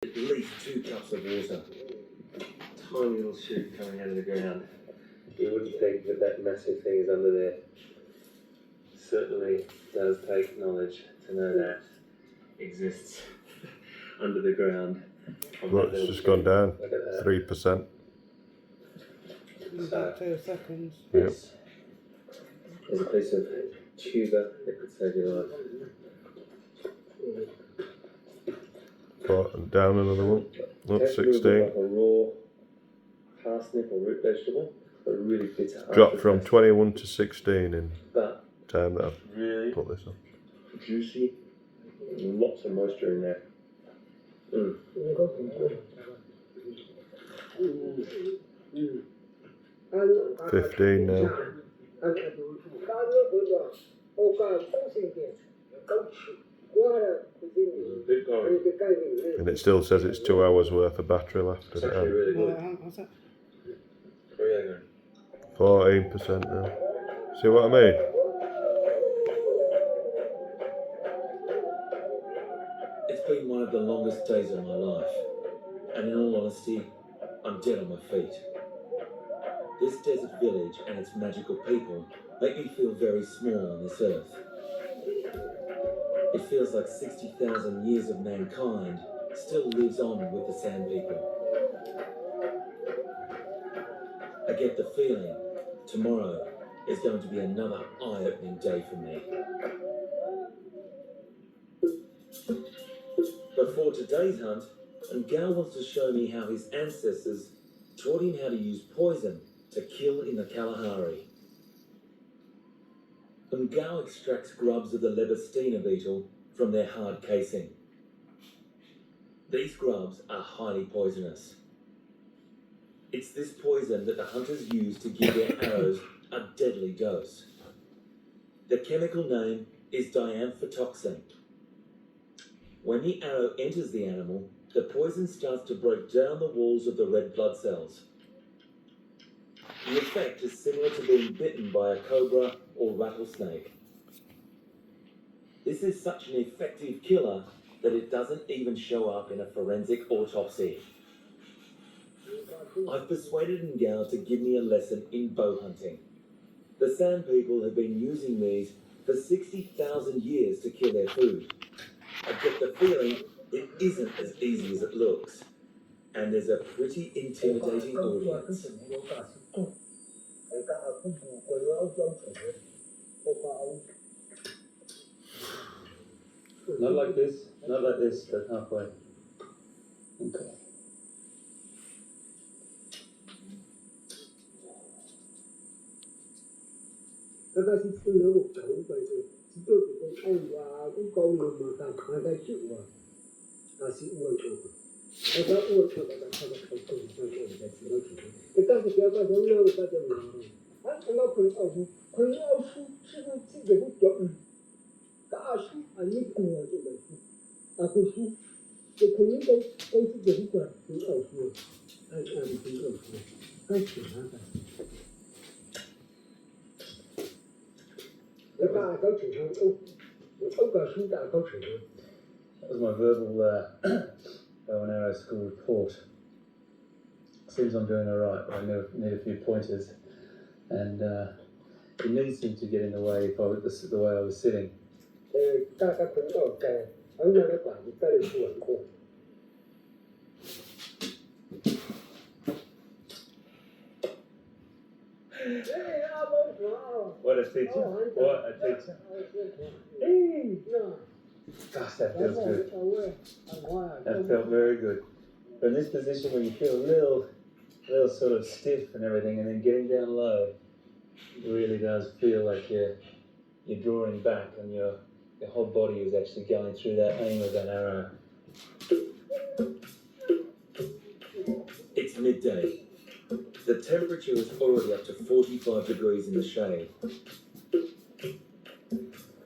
At least 2 cups of water. Tiny little shoot coming out of the ground. You wouldn't think that that massive thing is under there. Certainly does take knowledge to know that exists under the ground. Look, it's just gone down 3%. About 2 seconds. This is a piece of tuber that could save your life. But down another one. Look, Tastes a little 16. bit like a raw parsnip or root vegetable, but really bitter. Dropped from 21 to 16 in But time that I've really put this on. juicy, lots of moisture in there. 15 now. And it still says it's 2 hours worth of battery left. It's actually really good. What's that? Really good. 14% now. See what I mean? It's been one of the longest days of my life, and in all honesty, I'm dead on my feet. This desert village and its magical people make me feel very small on this earth. It feels like 60,000 years of mankind still lives on with the Sand People. I get the feeling tomorrow is going to be another eye-opening day for me. But for today's hunt, Ngao wants to show me how his ancestors taught him how to use poison to kill in the Kalahari. Ngao extracts grubs of the Lebestina beetle from their hard casing. These grubs are highly poisonous. It's this poison that the hunters use to give their arrows a deadly dose. The chemical name is diamphotoxin. When the arrow enters the animal, the poison starts to break down the walls of the red blood cells. The effect is similar to being bitten by a cobra or rattlesnake. This is such an effective killer that it doesn't even show up in a forensic autopsy. I've persuaded Ngao to give me a lesson in bow hunting. The Sand People have been using these for 60,000 years to kill their food. I get the feeling it isn't as easy as it looks, and there's a pretty intimidating audience. Not like this, but halfway. Okay. That was my verbal bow and arrow school report. Seems I'm doing alright, but I need a few pointers. And it needs seemed to get in the way if the way I was sitting. What a teacher. What a teacher. Hey. Gosh, that feels good. That felt very good. From this position where you feel a little sort of stiff and everything, and then getting down low, it really does feel like you're drawing back and your whole body is actually going through that aim of that arrow. It's midday. The temperature is already up to 45 degrees in the shade.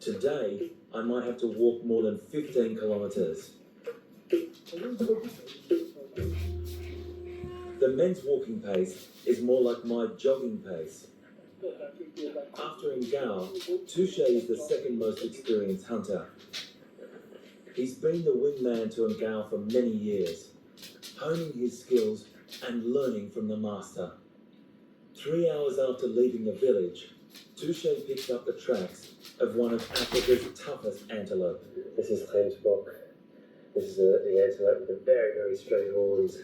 Today, I might have to walk more than 15 kilometers. The men's walking pace is more like my jogging pace. After Ngao, Touche is the second most experienced hunter. He's been the wingman to Ngao for many years, honing his skills and learning from the master. 3 hours after leaving the village, Touche picks up the tracks of one of Africa's toughest antelope. This is Hemsbok. This is the antelope with the very, very straight horns.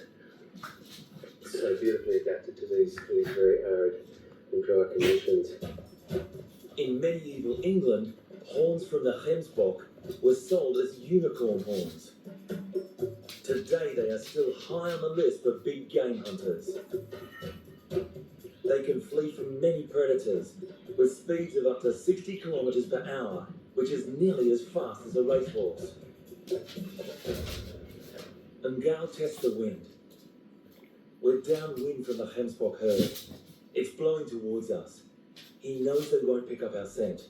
So beautifully adapted to these very arid and dry conditions. In medieval England, horns from the Hemsbok were sold as unicorn horns. Today they are still high on the list for big game hunters. They can flee from many predators with speeds of up to 60 kilometers per hour, which is nearly as fast as a racehorse. Ngao tests the wind. We're downwind from the Hemsbok herd. It's blowing towards us. He knows they won't pick up our scent.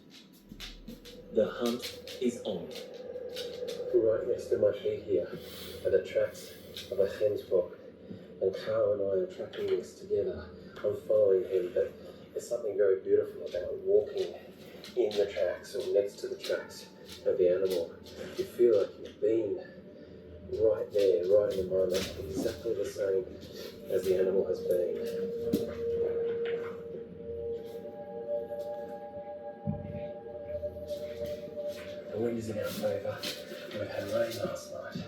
The hunt is on. Right next to my feet here are the tracks of a Hemsbok, and Carl and I are tracking this together. I'm following him, but there's something very beautiful about walking in the tracks or next to the tracks of the animal. You feel like you've been right there, right in the moment, exactly the same as the animal has been. The wind is in our favour. We've had rain last night.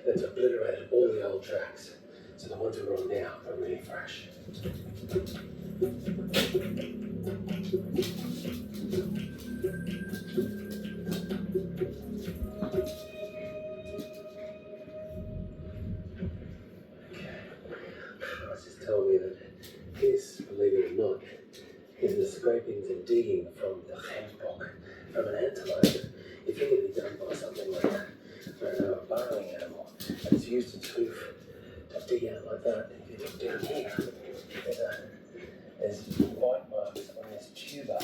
That's obliterated all the old tracks. So the ones we're on now are really fresh. Just tell me that this, believe it or not, is the scrapings and digging from the Hemsbok, from an antelope. You think it'd be done by something like that, I don't know, a burrowing animal, and it's used its hoof to dig out like that. And if you look down here, there's bite marks on this tuber.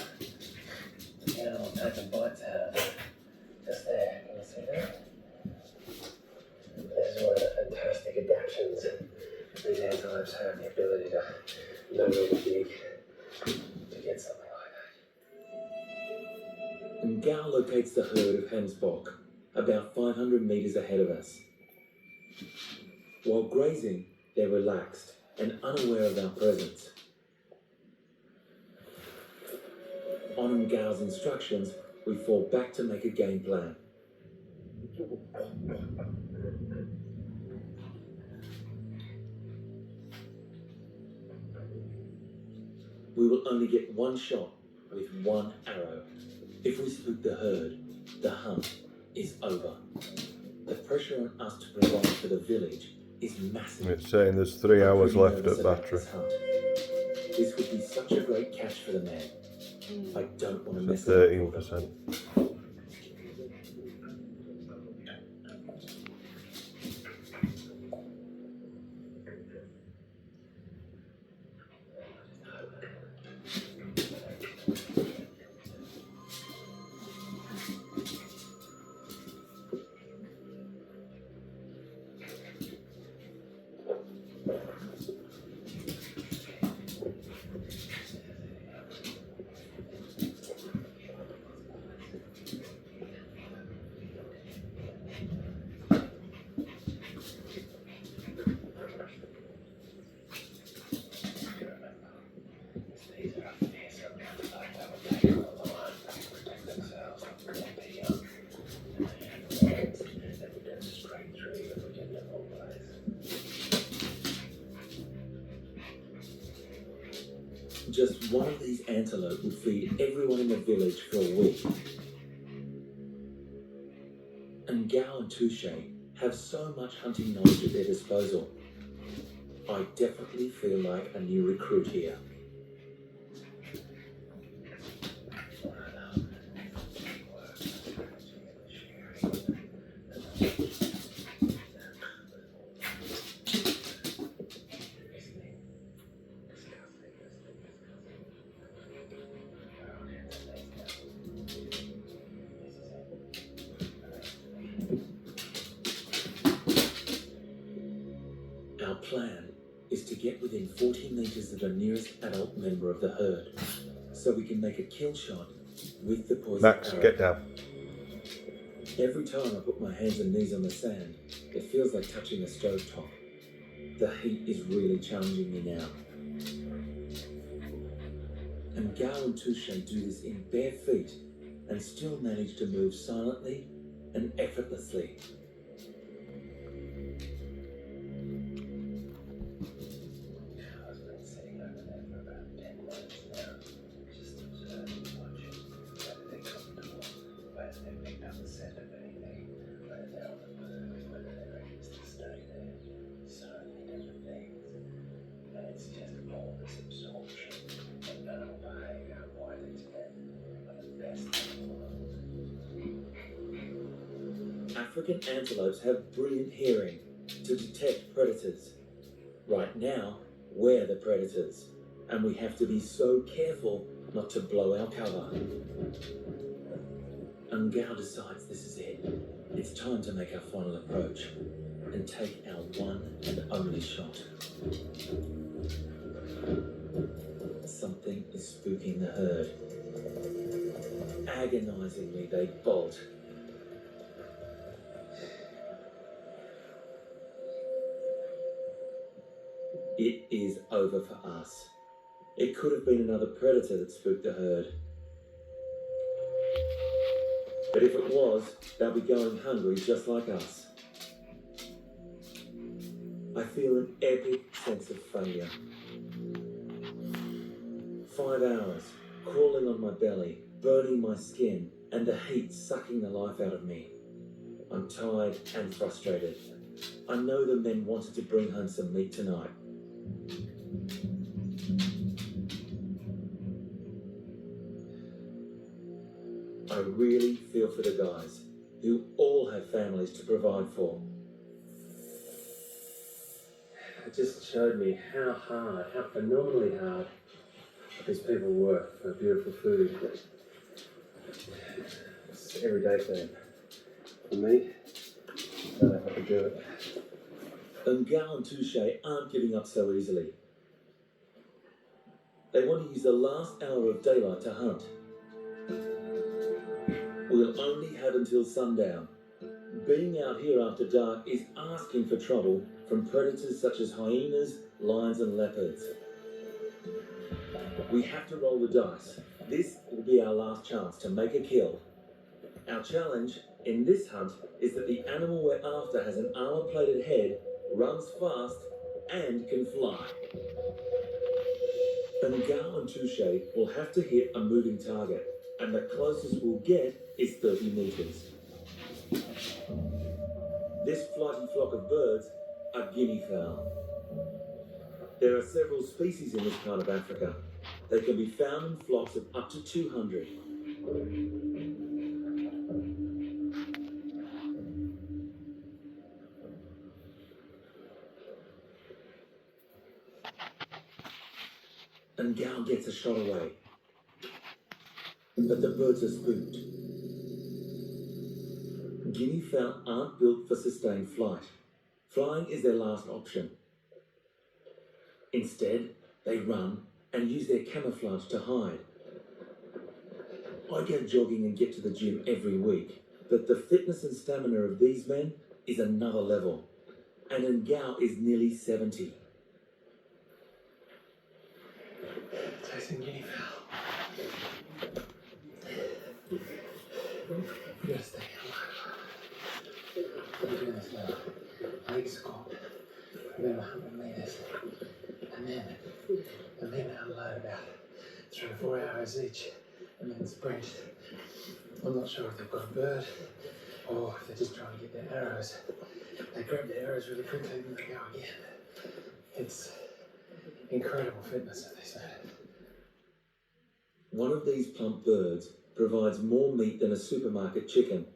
The animal taking bites out of it. Just there, can you see that? This is one of the fantastic adaptations these antelopes have, the ability to literally dig to get something like that. Ngao locates the herd of Hemsbok about 500 meters ahead of us. While grazing, they're relaxed and unaware of our presence. On Ngao's instructions, we fall back to make a game plan. We will only get one shot with one arrow. If we spook the herd, the hunt is over. The pressure on us to provide for the village is massive. It's saying there's 3 hours left at battery. This would be such a great catch for the man. I don't want to miss it. 13%. Just one of these antelope would feed everyone in the village for a week. And Ngao and Touche have so much hunting knowledge at their disposal. I definitely feel like a new recruit here. Our plan is to get within 40 meters of the nearest adult member of the herd, so we can make a kill shot with the poison Max, arrow. get down. Every time I put my hands and knees on the sand, it feels like touching a stovetop. The heat is really challenging me now. And Gao and Touche do this in bare feet and still manage to move silently and effortlessly. I've been sitting over there for about 10 minutes now, just observing, watching, whether they're comfortable, whether they've picked up the scent of anything, whether they're on the move, whether they're anxious to stay there. So many different things. And it's just all this absorption and animal behaviour and why these men are the best in the world. African antelopes have brilliant hearing to detect predators. Right now, we're the predators, and we have to be so careful not to blow our cover. And Gao decides this is it. It's time to make our final approach and take our one and only shot. Something is spooking the herd. Agonizingly, they bolt. It is over for us. It could have been another predator that spooked the herd. But if it was, they'll be going hungry just like us. I feel an epic sense of failure. 5 hours, crawling on my belly, burning my skin, and the heat sucking the life out of me. I'm tired and frustrated. I know the men wanted to bring home some meat tonight. I really feel for the guys, who all have families to provide for. It just showed me how phenomenally hard these people work for beautiful food. It's an everyday thing. For me, I don't know if I could do it. And Gao and Touche aren't giving up so easily. They want to use the last hour of daylight to hunt. We'll only have until sundown. Being out here after dark is asking for trouble from predators such as hyenas, lions and leopards. We have to roll the dice. This will be our last chance to make a kill. Our challenge in this hunt is that the animal we're after has an armor-plated head, runs fast, and can fly. And Gao and Touche will have to hit a moving target, and the closest we'll get is 30 meters. This flighty flock of birds are guinea fowl. There are several species in this part of Africa. They can be found in flocks of up to 200. And Gao gets a shot away. But the birds are spooked. Guinea fowl aren't built for sustained flight. Flying is their last option. Instead, they run and use their camouflage to hide. I go jogging and get to the gym every week, but the fitness and stamina of these men is another level. And Ngao is nearly 70. Tasting guinea fowl. We gotta stay alive. We're doing this now. Legs caught. We're about 100 meters. And then the men unload about 3 or 4 hours each. And then sprint. I'm not sure if they've got a bird or if they're just trying to get their arrows. They grab their arrows really quickly and then they go again. It's incredible fitness of these men. One of these plump birds provides more meat than a supermarket chicken.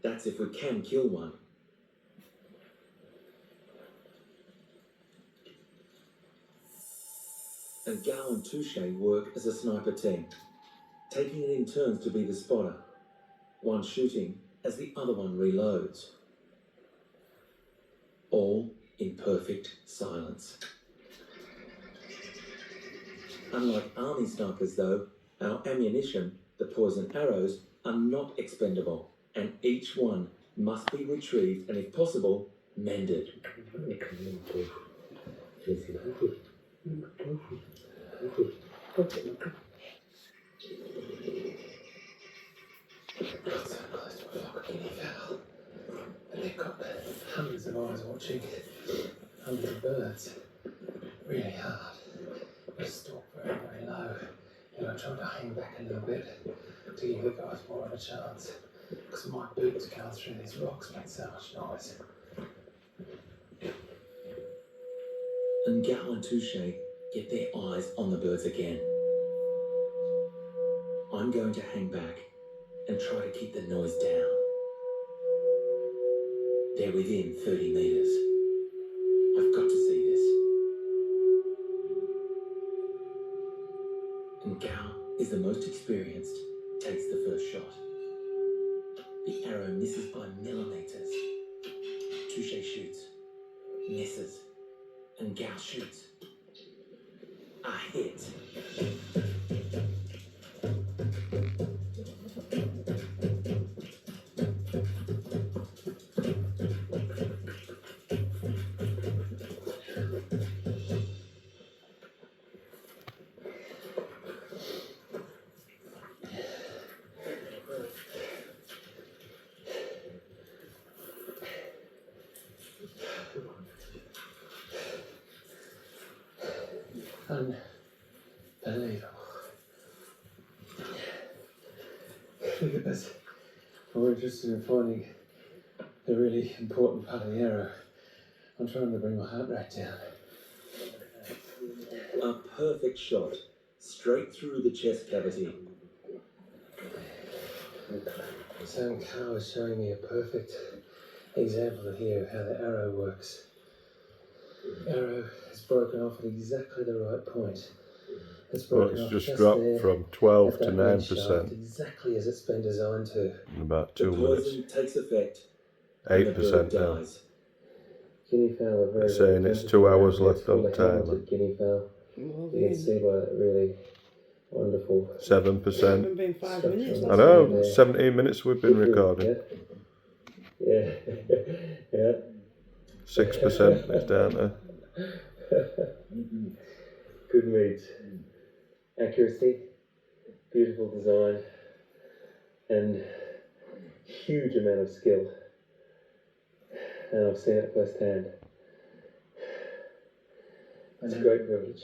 That's if we can kill one. And Gao and Touche work as a sniper team, taking it in turns to be the spotter, one shooting as the other one reloads. All in perfect silence. Unlike army snipers though, our ammunition the poison arrows are not expendable, and each one must be retrieved and, if possible, mended. Got so close to a flock of guinea fowl, and they've got hundreds of eyes watching, hundreds of birds. Really hard. I stalk very, very low, and I try to hang back a little bit to give the guys more of a chance, because my boots going through these rocks make so much noise. And Gal and Touche get their eyes on the birds again. I'm going to hang back and try to keep the noise down. They're within 30 metres. I've got to see this. And Gal is the most experienced, takes the first shot. The arrow misses by millimetres. Touche shoots, misses, and Gal shoots. A hit. Unbelievable. Because we're interested in finding the really important part of the arrow. I'm trying to bring my heart rate down. A perfect shot, straight through the chest cavity. So Carl is showing me a perfect example here of how the arrow works. The arrow is broken off at exactly the right point. It's Well, broken it's off just dropped there from 12 at to that 9% shaft, exactly as it's been designed to. in about The 2 minutes. poison takes effect, and the 8% bird now. dies. Guinea fowl are very, They're saying very it's 2 hours left on fully timer. talented guinea fowl. You can see by that really wonderful 7%. It's been 5 minutes. I know, 17 minutes we've been recording. Yeah. Yeah. 6% is down there. Good meat. Accuracy, beautiful design, and huge amount of skill. And I've seen it firsthand. It's a great privilege.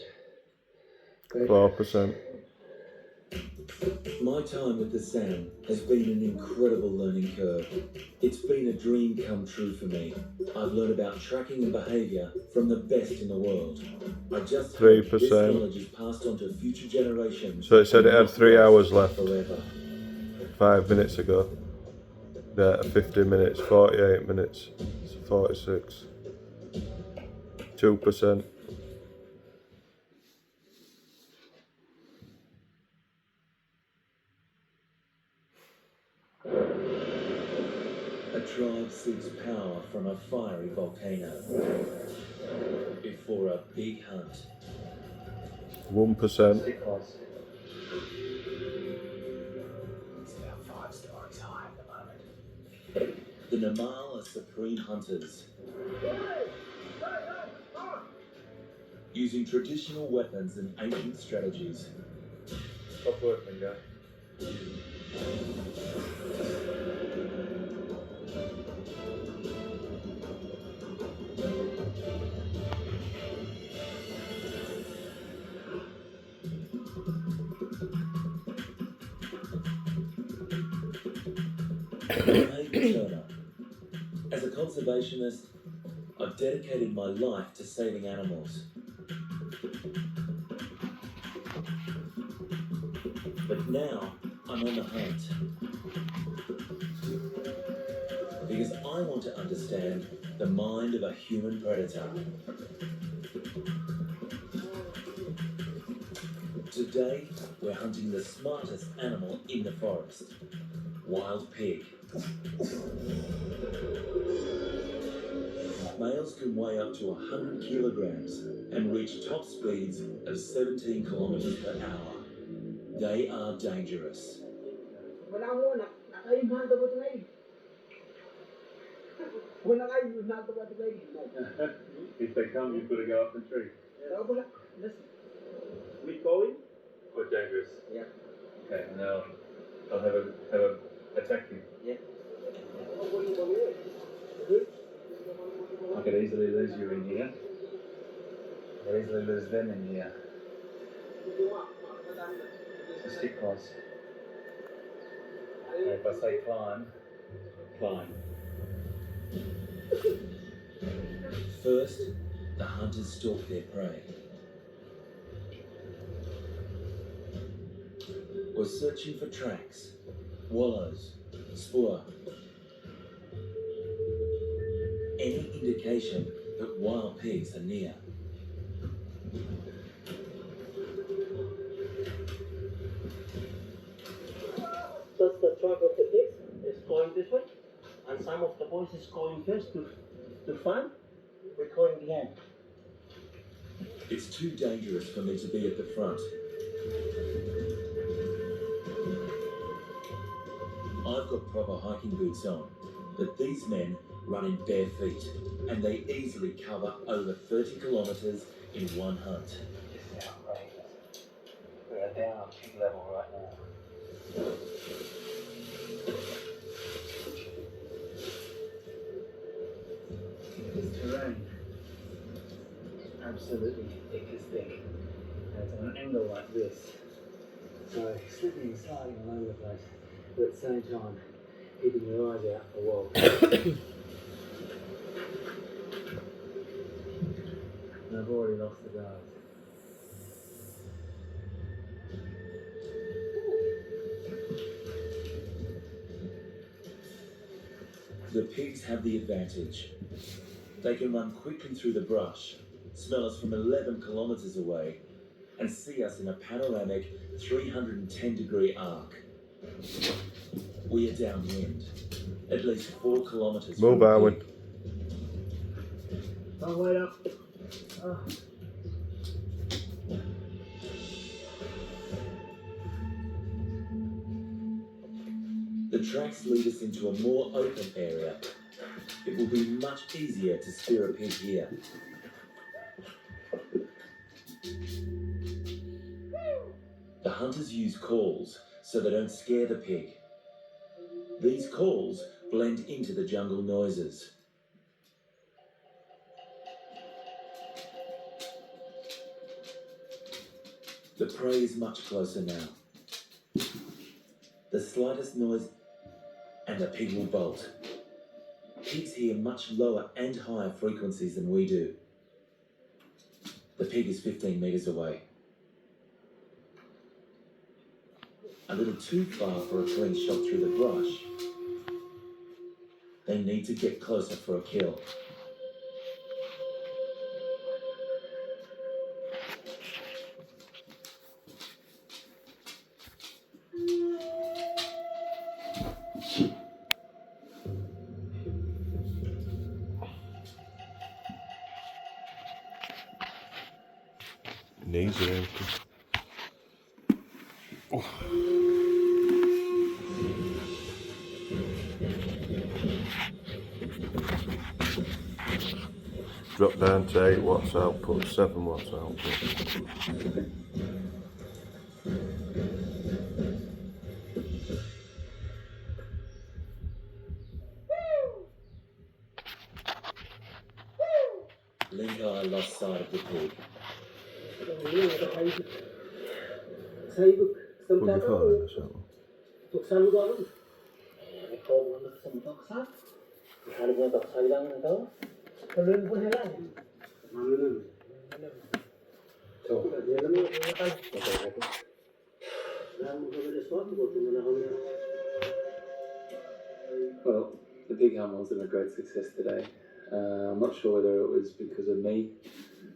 4%. My time with the Sam has been an incredible learning curve. It's been a dream come true for me. I've learned about tracking and behaviour from the best in the world. I just hope this 3%. knowledge is passed on to future generations. So it said it had 3 hours left Forever. 5 minutes ago. Yeah, 50 minutes, 48 minutes, 46. 2%. A tribe seeks power from a fiery volcano before a big hunt. 1%. Stick close. It's about 5 stories high at the moment. The Namal are supreme hunters, using traditional weapons and ancient strategies. Stop working, guy. As a conservationist, I've dedicated my life to saving animals. But now I'm on the hunt. Because I want to understand the mind of a human predator. Today, we're hunting the smartest animal in the forest, wild pig. Males can weigh up to 100 kilograms and reach top speeds of 17 kilometers per hour. They are dangerous. If they come, you've got to go up the tree. We going? Quite dangerous. Yeah. Okay, and now I'll have a attack you. Yeah. I could easily lose you in here. I could easily lose them in here. So stick close. And if I say climb, climb. First, the hunters stalk their prey. We're searching for tracks, wallows, spoor. Any indication that wild pigs are near. That's the track of the pigs. It's going this way. And some of the boys is going first to find. We're going behind. It's too dangerous for me to be at the front. I've got proper hiking boots on, but these men run in bare feet, and they easily cover over 30 kilometres in one hunt. This is outrageous. We are down on pig level right now. This terrain is absolutely thick as thick. And it's on an angle like this. So slipping and sliding all over the place. But at the same time, keeping your eyes out for wild. And I've already lost the guards. The pigs have the advantage. They can run quickly through the brush, smell us from 11 kilometres away, and see us in a panoramic 310-degree arc. We are downwind, at least 4 kilometres Move, from the Arwen. pig. Oh, wait up. Oh. The tracks lead us into a more open area. It will be much easier to spear a pig here. The hunters use calls so they don't scare the pig. These calls blend into the jungle noises. The prey is much closer now. The slightest noise and the pig will bolt. Pigs hear much lower and higher frequencies than we do. The pig is 15 metres away. A little too far for a clean shot through the brush. They need to get closer for a kill. Knees are empty. Drop down to 8 watts output, 7 watts output. Link-Eye lost sight of the pig. Put your phone in the saddle. Well, the pig hunt wasn't a great success today. I'm not sure whether it was because of me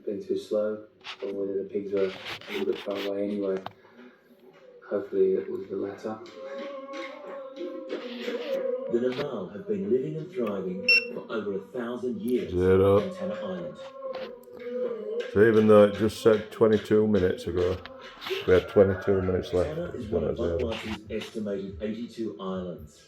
being too slow or whether the pigs were a little bit far away anyway. Hopefully it was the latter. The Namal have been living and thriving for over 1,000 years Zero. on Tanna Island. So even though it just said 22 minutes ago, We had 22 minutes left. Ghana is It's one one of at 0. Vanuatu's estimated 82 islands.